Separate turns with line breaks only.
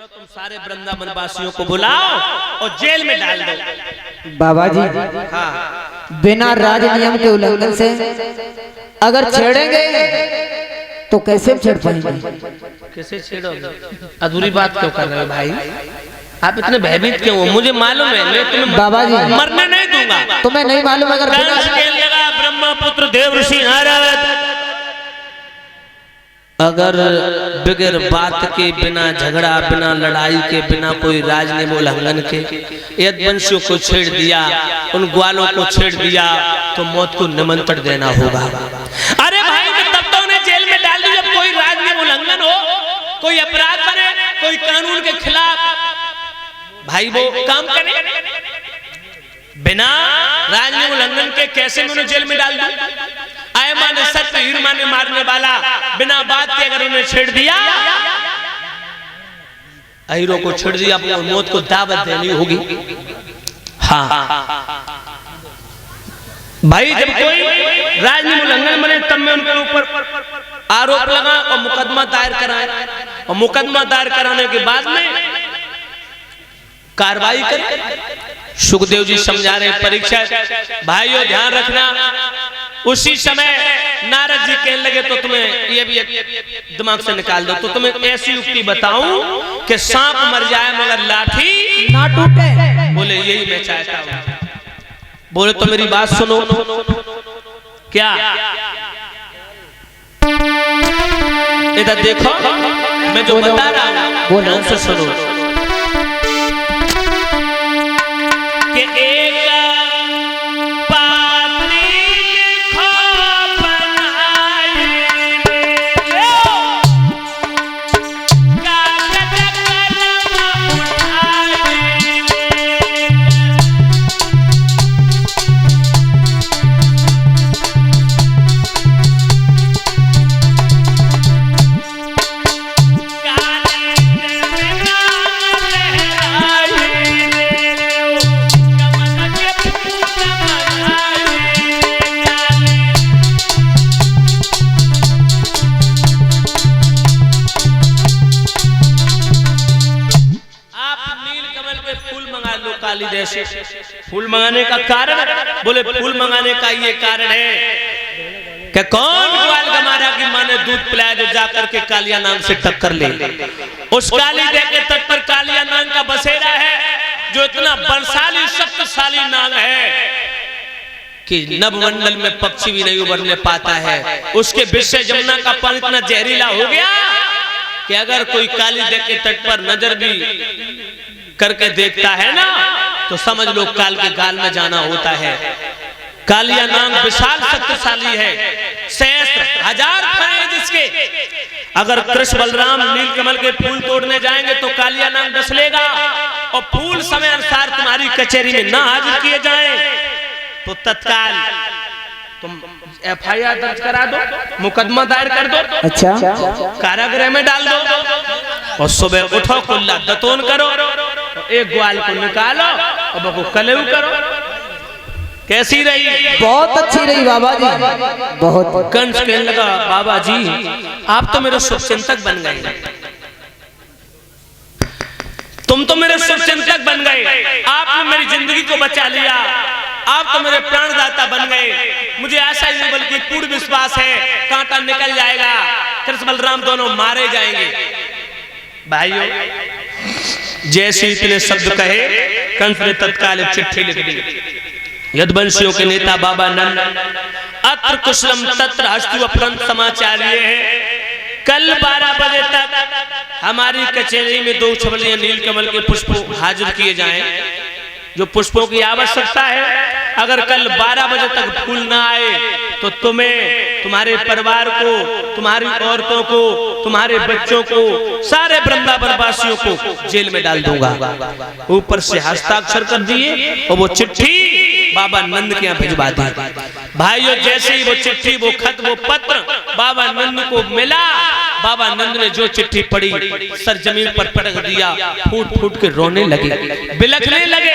तुम सारे वृंदावन वासियों को बुलाओ और जेल में डाल दो।
बाबा जी
हाँ,
बिना राज नियम के उल्लंघन से अगर छेड़ेंगे तो कैसे छेड़ पाएंगे?
कैसे छेड़ोगे? अधूरी बात क्यों कर रहे हो भाई? आप इतने भयभीत क्यों हो? मुझे मालूम है मैं तुम्हें
बाबा जी
मरने नहीं दूंगा।
तुम्हें नहीं मालूम अगर
ब्रह्मपुत्र देव ऋषि नारद अगर बगैर बात के, बिना झगड़ा, बिना लड़ाई के, बिना कोई राज नियम उल्लंघन के यदवंशियों को छेड़ दिया, उन ग्वालों को छेड़ दिया तो मौत को निमंत्रण देना होगा। अरे भाई तब तो उन्हें जेल में डाल दो जब कोई राज नियम उल्लंघन हो, कोई अपराध करे, कोई कानून के खिलाफ भाई वो काम करे। बिना राज नियम उल्लंघन के कैसे मैं उन्हें जेल में डाल दूं? आय माने सत्य, हीर माने मारने वाला, बिना बात के अगर उन्हें छेड़ दिया, अहीरों को छेड़ दिया, अपनी मौत को दावत देनी होगी। हाँ भाई, जब कोई राजनीतिक उल्लंघन बने तब मैं उनके ऊपर आरोप लगा और मुकदमा दायर कराए, और मुकदमा दायर कराने के बाद में कार्रवाई करें। सुखदेव जी समझा रहे परीक्षा भाइयों ध्यान रखना। उसी समय नारद जी कहने लगे तो तुम्हें ये भी दिमाग से निकाल दो, तो तुम्हें ऐसी युक्ति बताऊं कि सांप मर जाए मगर लाठी
ना टूटे।
बोले यही मैं चाहता हूं। बोले तो मेरी बात सुनो। क्या? इधर देखो, मैं जो बता रहा हूं ध्यान से सुनो कि एक फूल मंगाने का कारण, बोले फूल मंगाने का ये कारण है कि कौन ग्वाल गमारा की माँ ने दूध पिलाया जो जाकर के कालिया नाग से टक्कर ले। उस काली देह के तट पर कालिया नाग का बसेरा है जो इतना बलशाली शक्तिशाली नाग है कि नवमंडल में पक्षी भी नहीं उभरने पाता है। उसके विष से जमुना का पानी इतना जहरीला हो गया कि अगर कोई काली देह के तट पर नजर भी करके देखता है ना तो समझ लो काल के गाल में जाना होता है। कालिया नाग विशाल शक्तिशाली है, सहस्त्र हजार फन जिसके। अगर कृष्ण बलराम नीलकमल के फूल तोड़ने जाएंगे तो कालिया नाग डस लेगा, और फूल समय अनुसार तुम्हारी कचहरी में ना हाजिर किए जाएं तो तत्काल तुम FIR दर्ज करा दो, मुकदमा दायर कर दो,
अच्छा
कारागृह में डाल दो, और सुबह उठो कुल्ला दतोन करो, एक ग्वाल को निकालो और वो कलेऊ करो। कैसी रही?
बहुत अच्छी रही बाबा जी, बहुत।
कंस कहने लगा बाबा जी आप तो मेरे शुभचिंतक बन गए, तुम तो मेरे शुभचिंतक बन गए, आपने मेरी जिंदगी को बचा लिया, आप तो मेरे प्राणदाता बन गए। मुझे आशा ही नहीं बल्कि पूर्ण विश्वास है कांटा निकल जाएगा, कृष्ण बलराम दोनों मारे जाएंगे। भाइयों जैसे इतने शब्द कहे कंस ने तत्काल एक चिट्ठी लिख दी। यदुवंशियों के नेता बाबा नंद अत्र कुशलम तत्र हस्तु अपरंत समाचार ये है, कल 12 बजे तक हमारी कचहरी में 2 छबलियां नीलकमल के पुष्प हाजिर किए जाएं, जो पुष्पों की आवश्यकता है। अगर कल 12 बजे तक फूल ना आए तो तुम्हें, तुम्हारे परिवार को, तुम्हारी औरतों को, तुम्हारे बच्चों को, सारे वृंदावन वासियों को जेल में डाल दूंगा। ऊपर से हस्ताक्षर कर दिए और वो चिट्ठी बाबा नंद के यहाँ भिजवा दी। भाइयों जैसे ही वो चिट्ठी, वो खत, वो पत्र बाबा नंद को मिला, बाबा नंद ने जो चिट्ठी पढ़ी सर जमीन पर पटक दिया, फूट फूट के रोने लगे, बिलखने लगे।